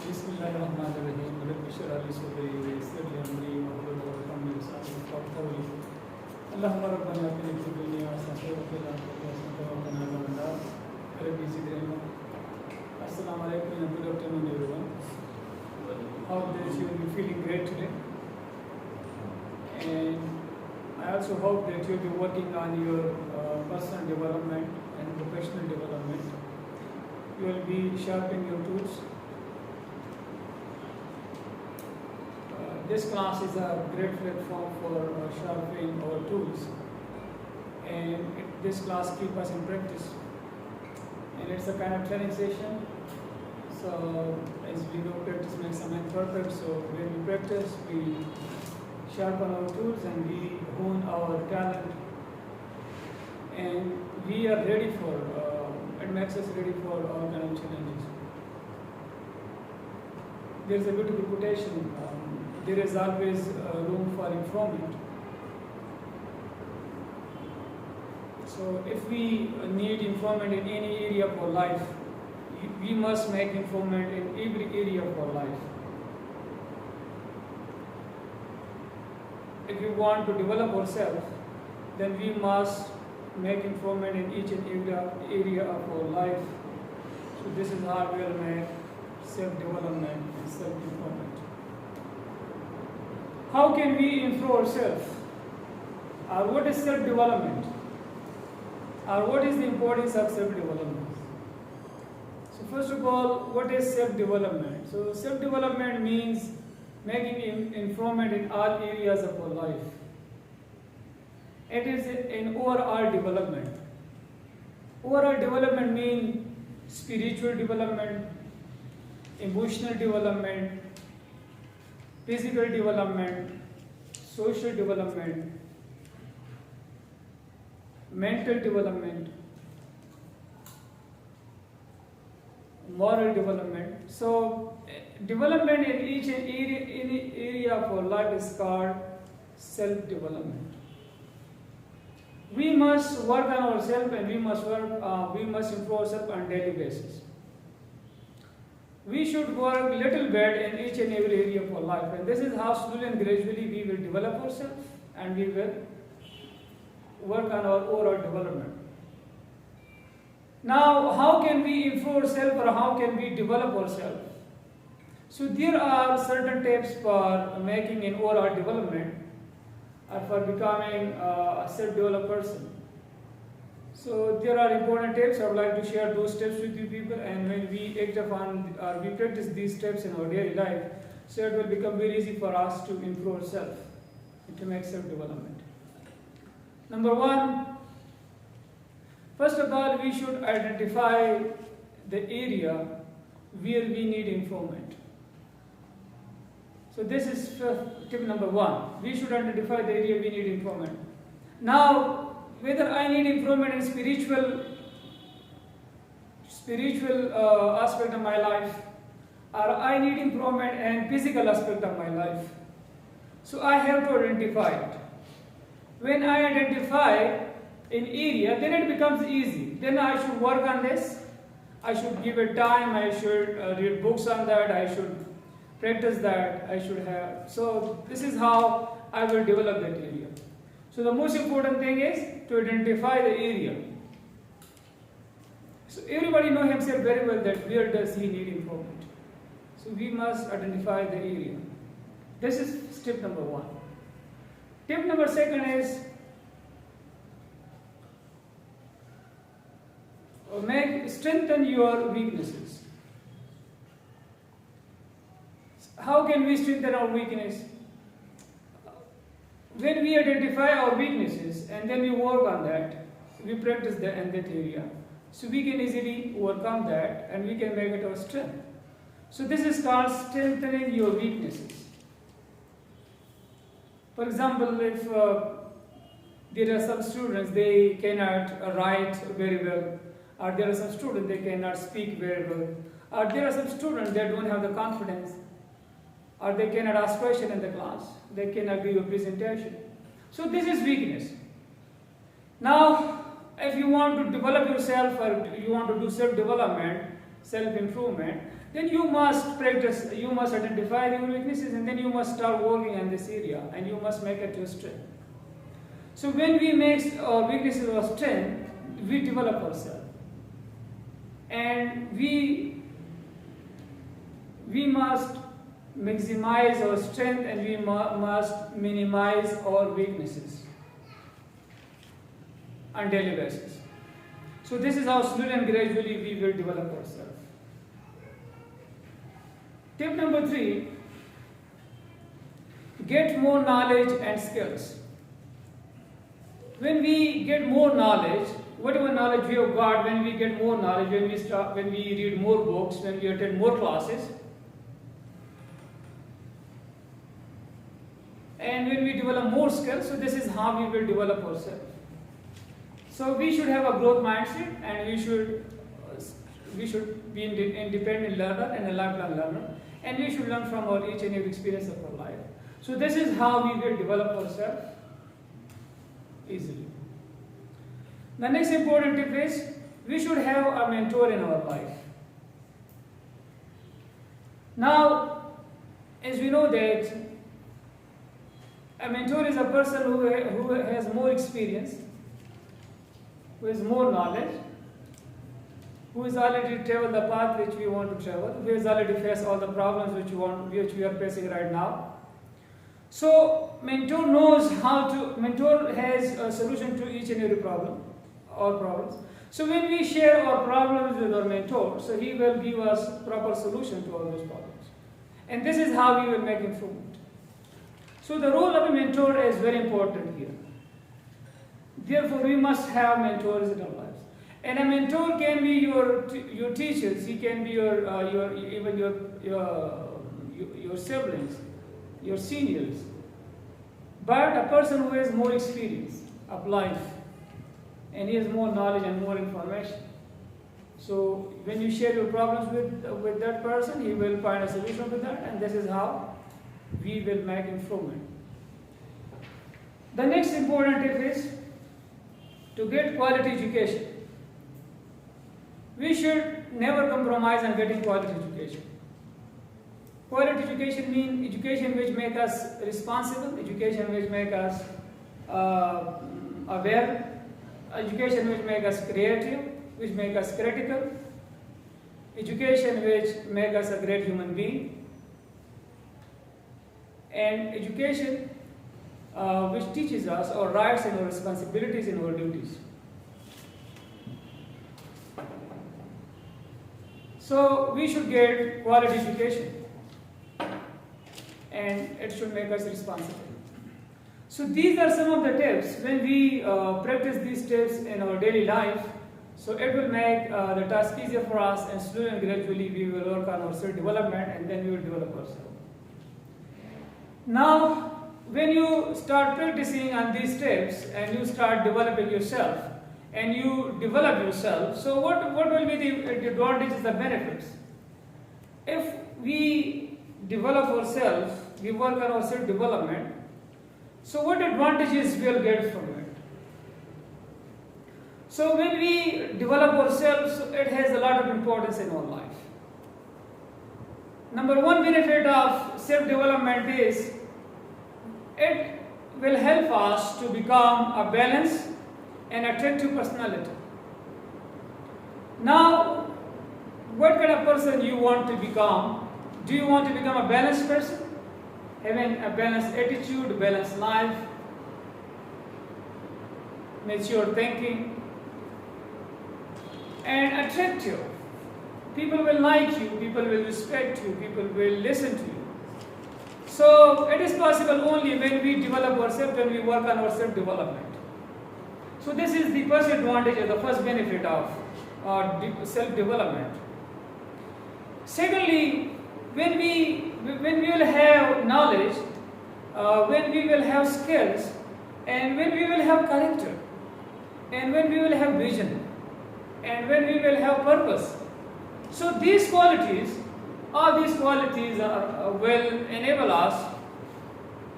Bismillahirrahmanirrahim. Rabbi shrah li sadri wa yassir li amri wahlul 'uqdatam min lisani yafqahu qawli. Allahumma rabbana atina fid dunya hasanatan wa fil akhirati hasanatan wa qina adhaban nar. Rabbi zidni ilma. Assalamu alaikum and good afternoon everyone. Hope that you will be feeling great today. And I also hope that you will be working on your personal development and professional development. You will be sharpening your tools. This class is a great platform for sharpening our tools, and this class keeps us in practice. And it's a kind of training session. So, as we know, practice makes a man perfect. So, when we practice, we sharpen our tools and we hone our talent, and we are ready for. It makes us ready for all kind of challenges. There's a beautiful quotation. There is always room for improvement. So if we need improvement in any area of our life, we must make improvement in every area of our life. If we want to develop ourselves, then we must make improvement in each and every area of our life. So this is how we will make self-development and self-improvement. How can we improve ourselves? Or what is self-development? Or what is the importance of self-development? So first of all, what is self-development? So self-development means making improvement in all areas of our life. It is an overall development. Overall development means spiritual development, emotional development, physical development, social development, mental development, moral development. So, development in each and any area of our life is called self-development. We must work on ourselves, and we must improve ourselves on a daily basis. We should work little bit in each and every area of our life, and this is how slowly and gradually we will develop ourselves, and we will work on our overall development. Now, how can we improve ourselves, or how can we develop ourselves? So there are certain tips for making an overall development, or for becoming a self-developed person. So there are important tips. I would like to share those tips with you people, and when we act upon or we practice these steps in our daily life, so it will become very easy for us to improve ourselves and to make self-development. Number one, first of all, we should identify the area where we need improvement. So this is tip number one. We should identify the area we need improvement. Now, whether I need improvement in spiritual aspect of my life, or I need improvement in physical aspect of my life, so I have to identify it. When I identify an area, then it becomes easy. Then I should work on this. I should give it time. I should read books on that. I should practice that. I should have. So this is how I will develop that area. So the most important thing is to identify the area. So everybody knows himself very well that where does he need improvement. So we must identify the area. This is step number one. Tip number second is strengthen your weaknesses. How can we strengthen our weakness? When we identify our weaknesses and then we work on that, we practice that in that area. So we can easily overcome that and we can make it our strength. So this is called strengthening your weaknesses. For example, if there are some students, they cannot write very well, or there are some students, they cannot speak very well, or there are some students, they don't have the confidence, or they cannot ask questions in the class, they cannot give a presentation. So this is weakness. Now, if you want to develop yourself or you want to do self-development, self-improvement, then you must practice, you must identify your weaknesses, and then you must start working in this area, and you must make it your strength. So when we make our weaknesses our strength, we develop ourselves. And we must maximize our strength, and we must minimize our weaknesses on daily basis. So this is how slowly and gradually we will develop ourselves. Tip number 3, get more knowledge and skills. When we get more knowledge, whatever knowledge we have got, when we get more knowledge, when we read more books, when we attend more classes, and when we develop more skills, so this is how we will develop ourselves. So we should have a growth mindset, and we should be an independent learner and a lifelong learner, and we should learn from our each and every experience of our life. So this is how we will develop ourselves easily. The next important tip is we should have a mentor in our life. Now, as we know that a mentor is a person who has more experience, who has more knowledge, who has already traveled the path which we want to travel, who has already faced all the problems which we are facing right now. So mentor has a solution to each and every problem, all problems. So when we share our problems with our mentor, so he will give us proper solution to all those problems. And this is how we will make improvement. So the role of a mentor is very important here. Therefore, we must have mentors in our lives. And a mentor can be your teachers. He can be your siblings, your seniors. But a person who has more experience of life, and he has more knowledge and more information. So when you share your problems with that person, he will find a solution to that, and this is how we will make improvement. The next important tip is to get quality education. We should never compromise on getting quality education. Quality education means education which makes us responsible, education which makes us aware, education which makes us creative, which makes us critical, education which makes us a great human being, and education which teaches us our rights and our responsibilities and our duties. So we should get quality education, and it should make us responsible. So these are some of the tips. When we practice these tips in our daily life, so it will make the task easier for us, and slowly and gradually we will work on our self-development, and then we will develop ourselves. Now, when you start practicing on these steps and you start developing yourself and you develop yourself, so what will be the advantages, the benefits? If we develop ourselves, we work on our self-development, so what advantages we'll get from it? So when we develop ourselves, it has a lot of importance in our life. Number one benefit of self-development is it will help us to become a balanced and attractive personality. Now, what kind of person you want to become? Do you want to become a balanced person? Having a balanced attitude, balanced life, mature thinking, and attractive. People will like you, people will respect you, people will listen to you. So it is possible only when we develop ourselves, when we work on our self-development. So this is the first advantage or the first benefit of self-development. Secondly, when we will have knowledge, when we will have skills, and when we will have character, and when we will have vision, and when we will have purpose. So these qualities, all these qualities will enable us,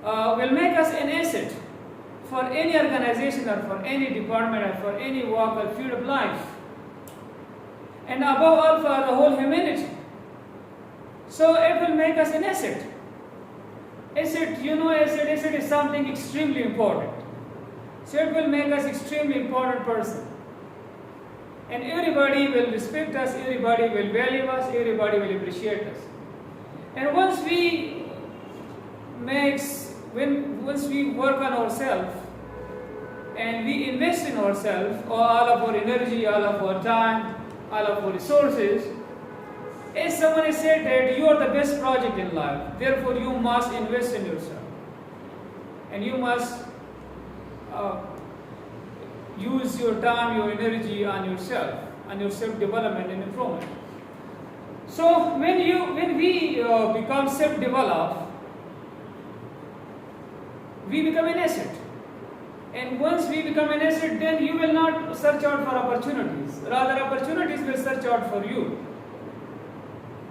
will make us an asset for any organization or for any department or for any work or field of life. and above all for the whole humanity. So it will make us an asset. Asset is something extremely important. So it will make us extremely important person. And everybody will respect us, everybody will value us, everybody will appreciate us. And once we work on ourselves and we invest in ourselves, all of our energy, all of our time, all of our resources, as someone has said that you are the best project in life, therefore you must invest in yourself. And you must use your time, your energy on yourself, on your self-development and improvement. So when we become self-developed, we become an asset. And once we become an asset, then you will not search out for opportunities. Rather, opportunities will search out for you.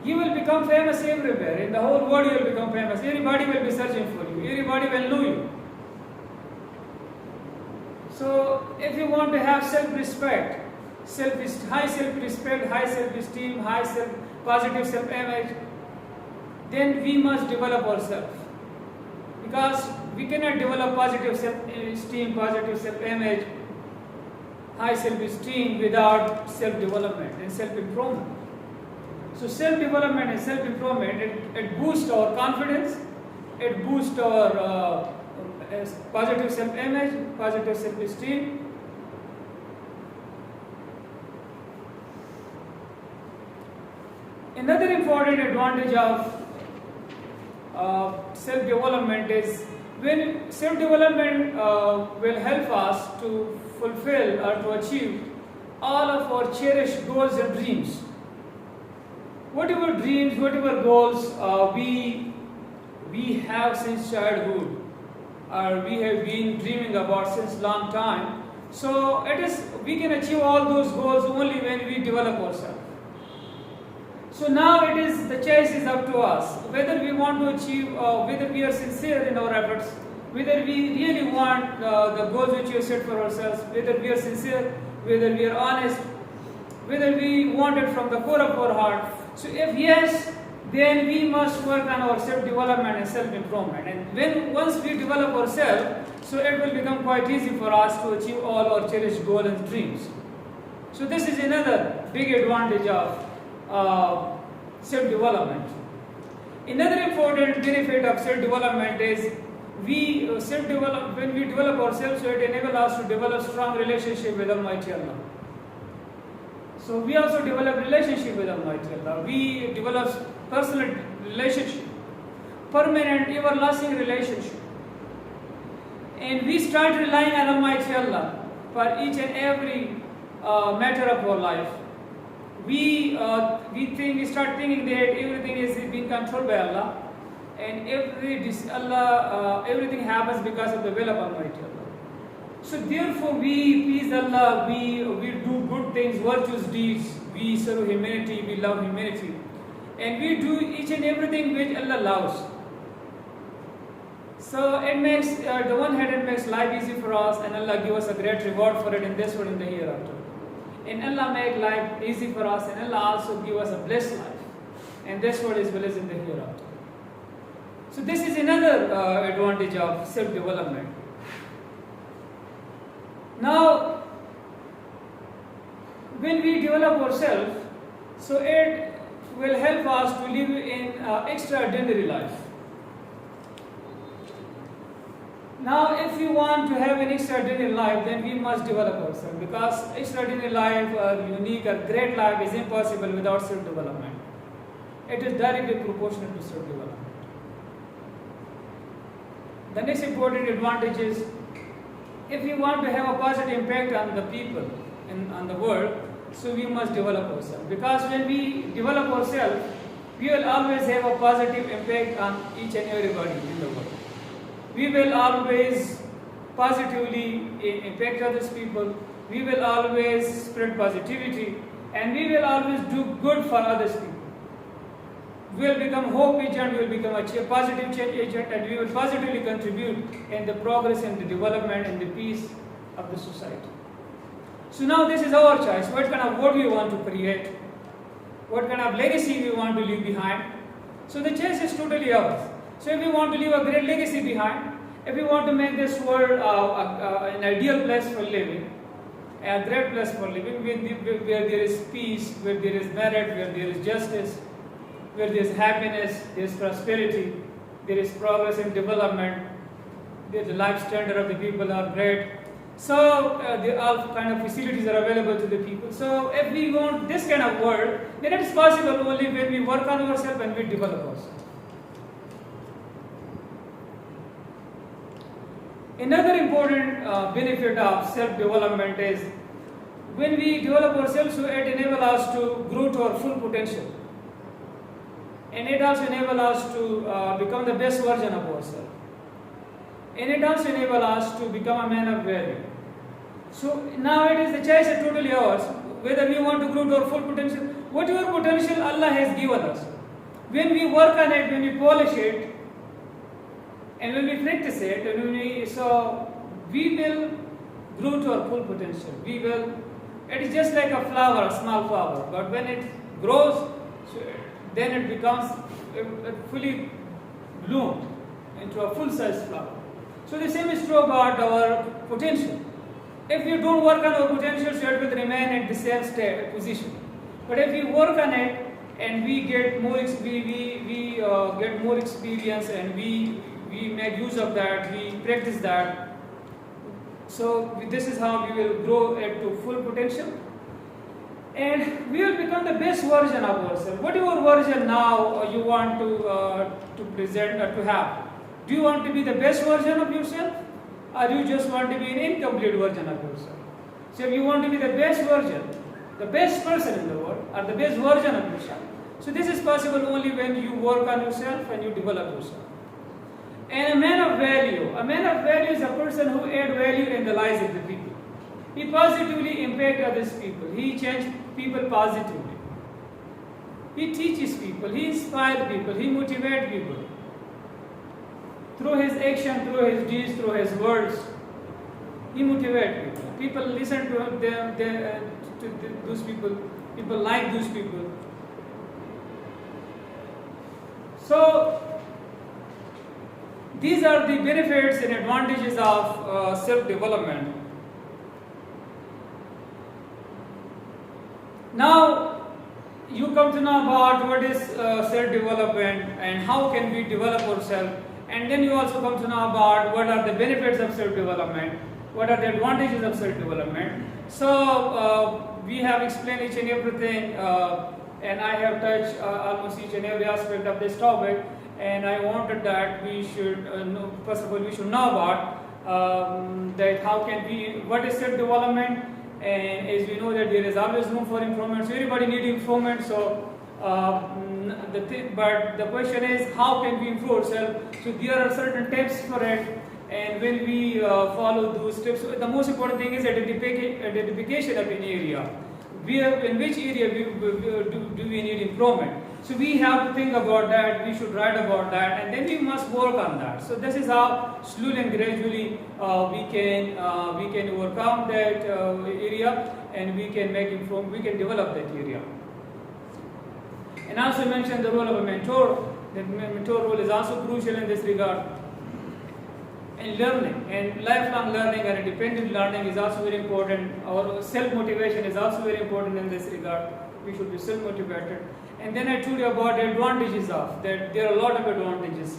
You will become famous everywhere. In the whole world, you will become famous. Everybody will be searching for you. Everybody will know you. So, if you want to have self-respect, high self-respect, high self-esteem, positive self-image, then we must develop ourselves. Because we cannot develop positive self-esteem, positive self-image, high self-esteem without self-development and self-improvement. So self-development and self-improvement, it boosts our confidence, it boosts our positive self-image, positive self-esteem. Another important advantage of self-development is when self-development will help us to fulfill or to achieve all of our cherished goals and dreams. Whatever dreams, whatever goals we have since childhood, or we have been dreaming about since long time. So we can achieve all those goals only when we develop ourselves. So now the choice is up to us, whether we want to achieve, whether we are sincere in our efforts, whether we really want the goals which we have set for ourselves, whether we are sincere, whether we are honest, whether we want it from the core of our heart. So if yes, then we must work on our self-development and self-improvement. And once we develop ourselves, so it will become quite easy for us to achieve all our cherished goals and dreams. So this is another big advantage of self-development. Another important benefit of self-development is when we develop ourselves, so it enables us to develop strong relationship with Almighty Allah. So we also develop relationship with Almighty Allah. We develop personal relationship, permanent, everlasting relationship. And we start relying on Almighty Allah for each and every matter of our life. We start thinking that everything is being controlled by Allah, and everything happens because of the will of Almighty Allah. So therefore we please Allah, we do good things, virtuous deeds, we serve humanity, we love humanity, and we do each and everything which Allah loves. So it makes, the one hand, it makes life easy for us, and Allah give us a great reward for it in this world and the hereafter. And Allah make life easy for us, and Allah also give us a blessed life, and this world as well as in the hereafter. So this is another advantage of self-development. Now, when we develop ourselves, so it will help us to live in extraordinary life. Now, if we want to have an extraordinary life, then we must develop ourselves, because extraordinary life, unique or great life is impossible without self-development. It is directly proportional to self-development. The next important advantage is, if we want to have a positive impact on the people and on the world, so we must develop ourselves. Because when we develop ourselves, we will always have a positive impact on each and everybody in the world. We will always positively impact other people. We will always spread positivity, and we will always do good for other people. We will become hope agent, we will become a positive change agent, and we will positively contribute in the progress and the development and the peace of the society. So now this is our choice. What kind of world we want to create? what kind of legacy we want to leave behind. So the choice is totally ours. So if we want to leave a great legacy behind, if we want to make this world an ideal place for living, a great place for living, where there is peace, where there is merit, where there is justice, where there is happiness, there is prosperity, there is progress and development, the life standard of the people are great. So all kind of facilities are available to the people. So if we want this kind of world, then it is possible only when we work on ourselves and we develop ourselves. Another important benefit of self-development is when we develop ourselves, so it enables us to grow to our full potential. And it also enables us to become the best version of ourselves. And it also enables us to become a man of value. So now it is the choice is totally ours, whether we want to grow to our full potential. Whatever potential Allah has given us, when we work on it, when we polish it, and when we practice it, and we will grow to our full potential. It is just like a flower, a small flower, but when it grows, then it becomes fully bloomed into a full-size flower. So the same is true about our potential. If we don't work on our potential, so it will remain at the same position. But if we work on it and we get more, get more experience and we make use of that, we practice that. So this is how we will grow it to full potential. And we will become the best version of ourselves. Whatever version now you want to present or to have. Do you want to be the best version of yourself? Or do you just want to be an incomplete version of yourself? So if you want to be the best version, the best person in the world, or the best version of yourself. So this is possible only when you work on yourself and you develop yourself. And a man of value is a person who adds value in the lives of the people. He positively impacts others people. He changes people positively. He teaches people. He inspires people. He motivates people. Through his action, through his deeds, through his words, he motivates people. People listen to them, to those people. People like those people. So these are the benefits and advantages of self-development. Now, you come to know about what is self-development and how can we develop ourselves, and then you also come to know about what are the benefits of self-development, what are the advantages of self-development. So, we have explained each and everything, and I have touched almost each and every aspect of this topic, and I wanted that we should know, first of all, we should know about that how can we, what is self-development. And as we know that there is always room for improvement, so everybody needs improvement. So, but the question is, how can we improve ourselves? So there are certain tips for it, and when we follow those tips, the most important thing is identification of an area. In which area do we need improvement? So we have to think about that. We should write about that, and then we must work on that. So this is how slowly and gradually we can overcome that area, and we can we can develop that area. And also mention the role of a mentor. The mentor role is also crucial in this regard. And learning and lifelong learning and independent learning is also very important. Our self-motivation is also very important in this regard. We should be self-motivated. And then I told you about the advantages of that. There are a lot of advantages.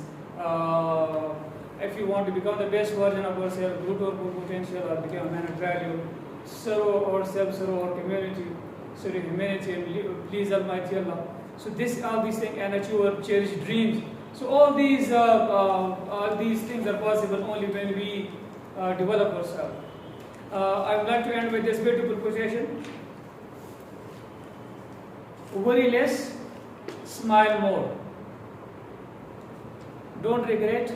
If you want to become the best version of ourselves, grow to our potential, or become a man of value, serve ourselves, serve our community, serve humanity, and please Almighty Allah. So all these things, and achieve our cherished dreams. So all these things are possible only when we develop ourselves. I would like to end with this beautiful quotation. Worry less, smile more. Don't regret,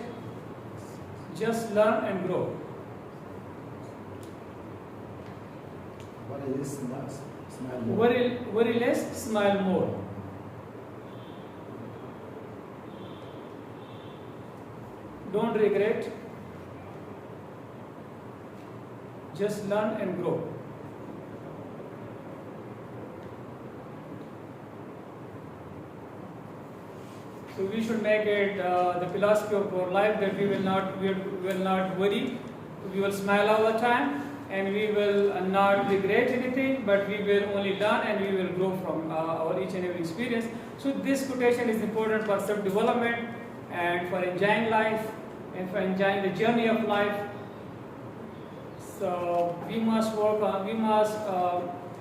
just learn and grow. Worry less, smile more. Worry less, smile more. Don't regret, just learn and grow. So we should make it the philosophy of our life that we will not worry, we will smile all the time, and we will not regret anything, but we will only learn and we will grow from our each and every experience. So this quotation is important for self-development and for enjoying life and for enjoying the journey of life. So we must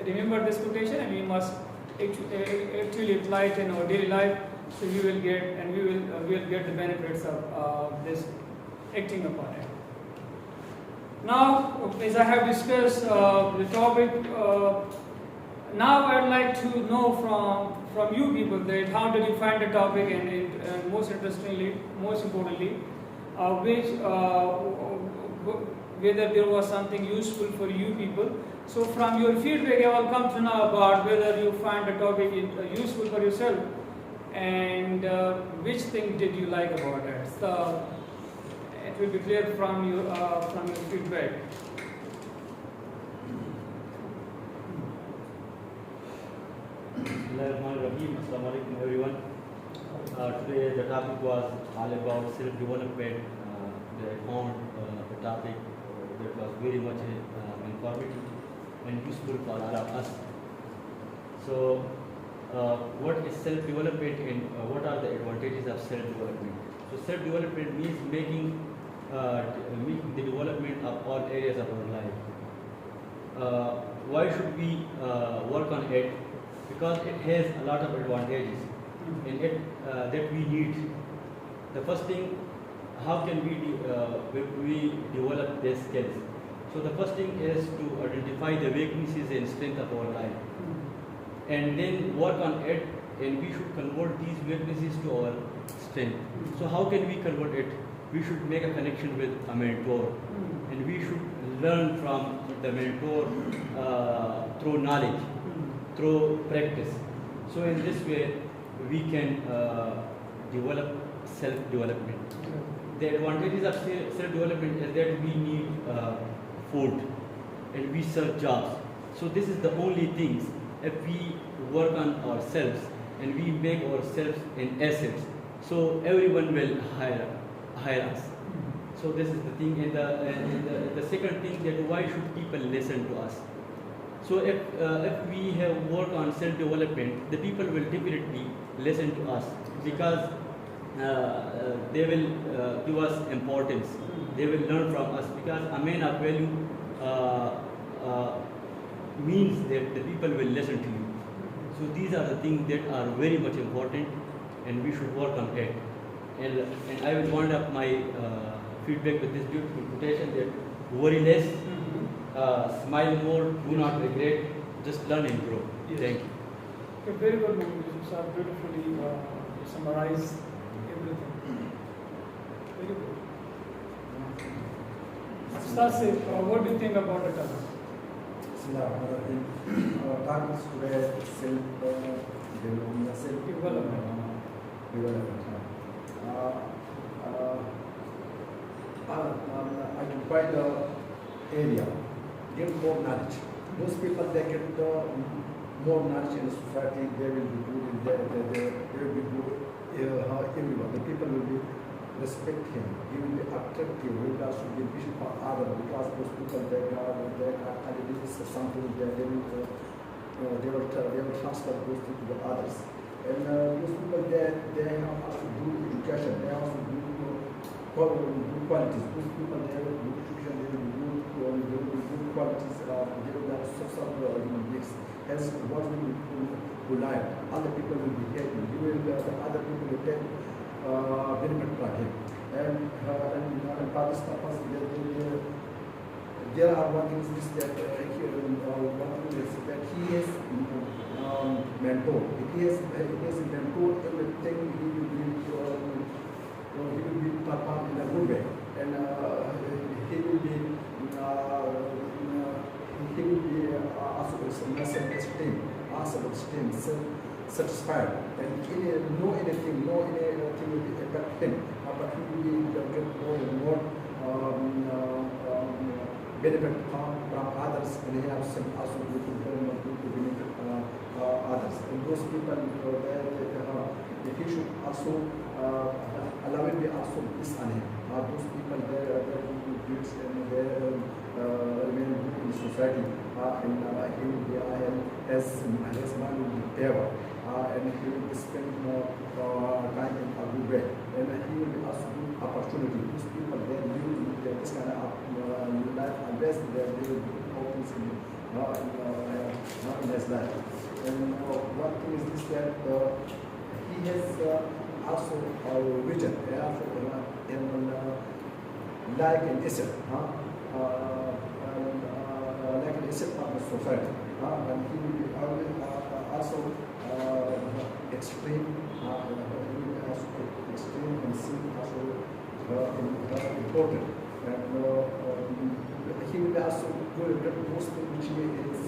remember this quotation, and we must actually apply it in our daily life. So we will get the benefits of this acting upon it. Now, as I have discussed the topic, now I'd like to know from you people that how did you find the topic, and most importantly, whether there was something useful for you people. So from your feedback, I will come to know about whether you find the topic useful for yourself, and which thing did you like about it. So it will be clear from your feedback. Assalamu alaikum everyone. Today the topic was all about self-development. I found the topic that was very much informative and useful for all of us. So what is self-development, and what are the advantages of self-development? So self-development means making the development of all areas of our life. Why should we work on it? Because it has a lot of advantages in it that we need. The first thing, how can we develop these skills? So the first thing is to identify the weaknesses and strength of our life, and then work on it, and we should convert these weaknesses to our strength. So how can we convert it? We should make a connection with a mentor, and we should learn from the mentor through knowledge, through practice. So in this way, we can develop self-development. The advantages of self-development is that we need food, and we search jobs. So this is the only things. If we work on ourselves and we make ourselves an assets, so everyone will hire us. So this is the thing. And the second thing, that why should people listen to us? So if we have work on self-development, the people will definitely listen to us, because they will give us importance. They will learn from us, because a man of value means that the people will listen to you. So these are the things that are very much important, and we should work on it. And I will wind up my feedback with this beautiful quotation, that worry less, smile more, do not regret, just learn and grow. Yes. Thank you. Okay, very good, sir. Beautifully summarize everything. Very good. Stasif, what do you think about the topic? Our target is today self-development. Identify the area, get more knowledge. Those people, they get more knowledge in the society, they will be good, they will be good, everyone. The people will be respect him, he will be attractive, he will also be vision for others, because those people, they are ideas or something, they will transfer those to the others. And those people, they have also good education, they also do good qualities. Those people, they have good education, they will be good qualities, they will have social mix. As what will be life, other people will be happy, other people will take benefit from him. And for this purpose, there are one thing is that he is mentor. If he is mentor, everything he will be performed in a good way, and he will be also self-esteem, satisfied, and no anything will affect him, but he will get more and more benefit from others, and he also good to benefit others. And those people, if he should also allow it, also listen him. Those people there who builds and they remain good in society, and he will be his mind will be ever, and he will spend more time in a good way, and he will be also good opportunity. Those people they live this kind of life, and best they will be open in his life. And one thing is this that he has also a vision, in like an essence, like an essence of the society, and he will be also extreme, extreme and see also important, and he will be also good at most which is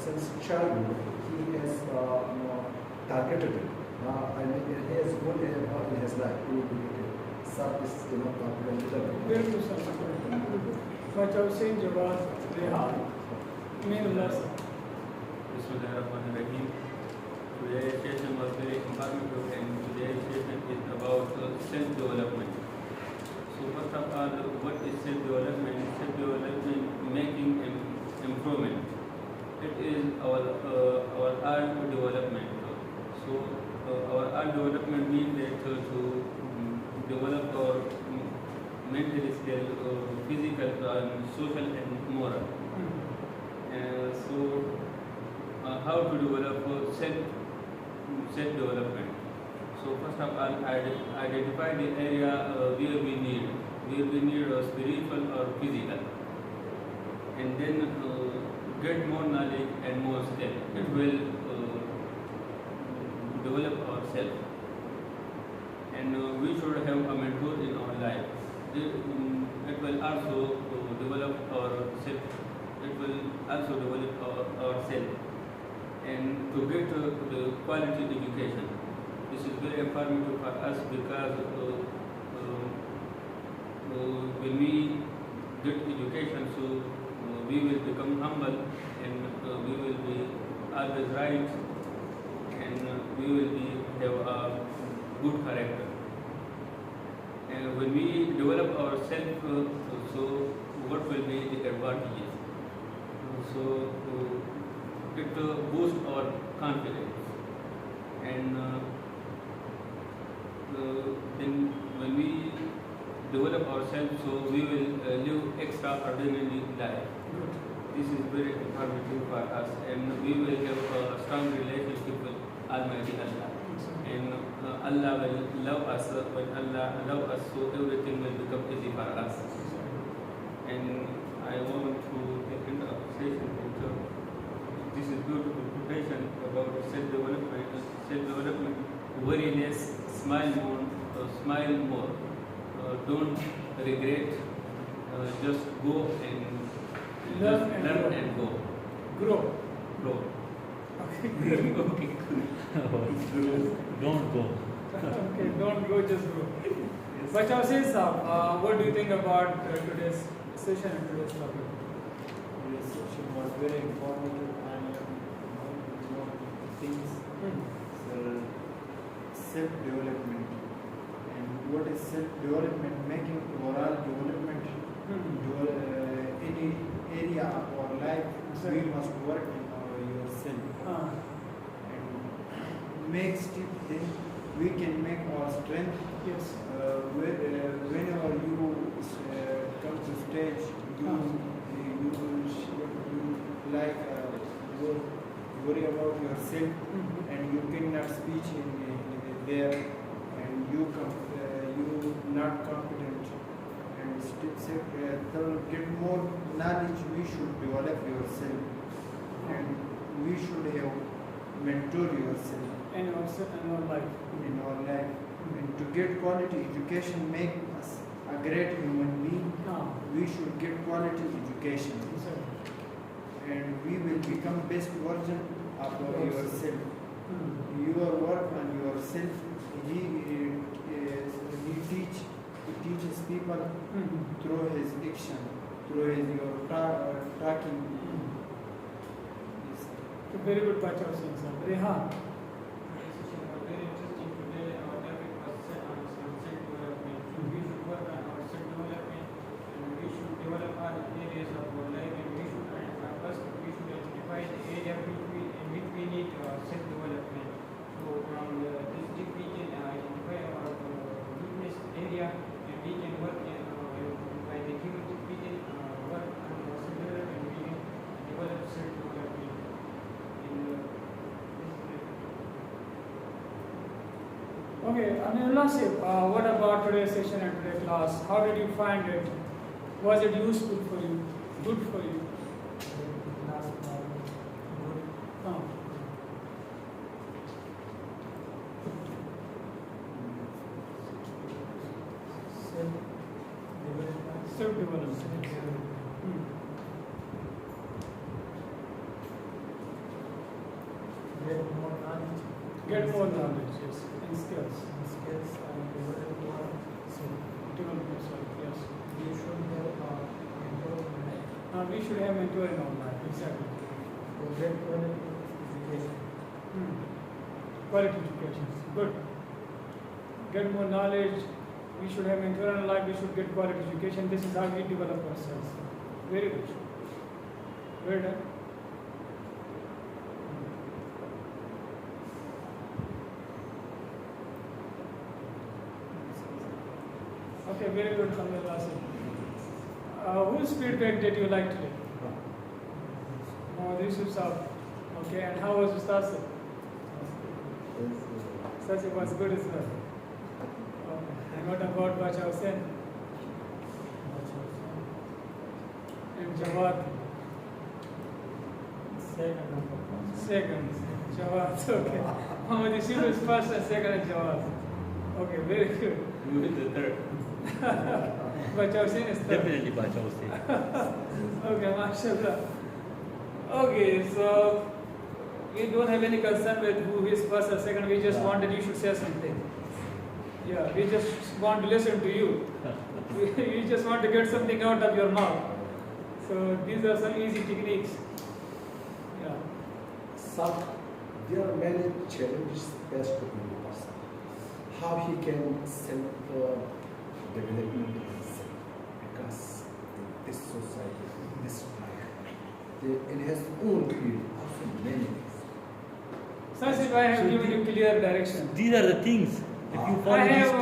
since childhood he has targeted it, and he has good in his life. He will be service, बिल्कुल sir बचाव से जवाब Rehan main लस Bismillahirrahmanirrahim. Today's session was very informative, and today's session is about self-development. So first of all, what is self-development? Self-development, making improvement. It is our art development. So our art development means that to develop our mental skill, physical, social, and moral. So how to develop self-development? So first of all, identify the area where we need spiritual or physical, and then get more knowledge and more skill. It will develop ourselves, and we should have a mentor in our life. It will also develop ourselves. It will also develop ourselves, and to get the quality education. This is very informative for us because when we get education, so we will become humble, and we will be always right, and we will have a good character. And when we develop ourselves, so what will be the advantages? So it boosts our confidence, and then when we develop ourselves, so we will live extraordinary life. This is very informative for us, and we will have a strong relationship with Almighty Allah, and Allah will love us. When Allah love us, so everything will become easy for us. And I want to end up session with this is beautiful quotation about self-development. Self-development: worry less, smile more. Don't regret. Just go and learn and go. grow. Okay. Don't go. Okay, don't go, just grow. Bachao says, what do you think about today's session and today's topic? This session was very informative and things. So, self-development. And what is self-development? Making overall development. Any area of our life, we must work in yourself. And make step, then we can make our strength. Yes. Whenever you come to stage, you like worry about yourself, and you cannot speak in there, and you not confident, and to get more knowledge, we should develop yourself, and we should have mentor yourself And also in our life. in our life. And to get quality education make us a great human being, we should get quality education, and we will become best version of yourself. Your work on yourself, he teaches people through his action, through your talking. Yes. Very good Bachao saying, sir. Rehan. This session was very Okay, Nasib, what about today's session and today's class? How did you find it? Was it useful for you? Good for you? Oh. Self-development. Hmm. Get more knowledge, yes, and skills. Develop yourself, yes. We should have mentor in our life, exactly. Quality education, good. Get more knowledge. We should have mentor in our life. We should get quality education. This is how we develop ourselves. Very good. Well done. Okay, very good from your last. Whose feedback did you like today? This is South. Okay, and how was Ustaz? Ustaz was good as well. And what about Bacha Hussain? And Jawad? Second. Jawad, okay. Muhammad Yusuf is first and second and Jawad. Okay, very good. You will be the third. Bacha Hussain is third. Definitely Bacha Hussain. Okay, mashallah. Okay, so we don't have any concern with who is first or second. We just want that you should say something. Yeah, we just want to listen to you. We just want to get something out of your mouth. So these are some easy techniques. Yeah. There are many challenges faced to the person. How he can self-development himself, because in this society, in this life, in his own field, also many things. Sir, if I have given you clear direction. These are the things. If you follow I these have things,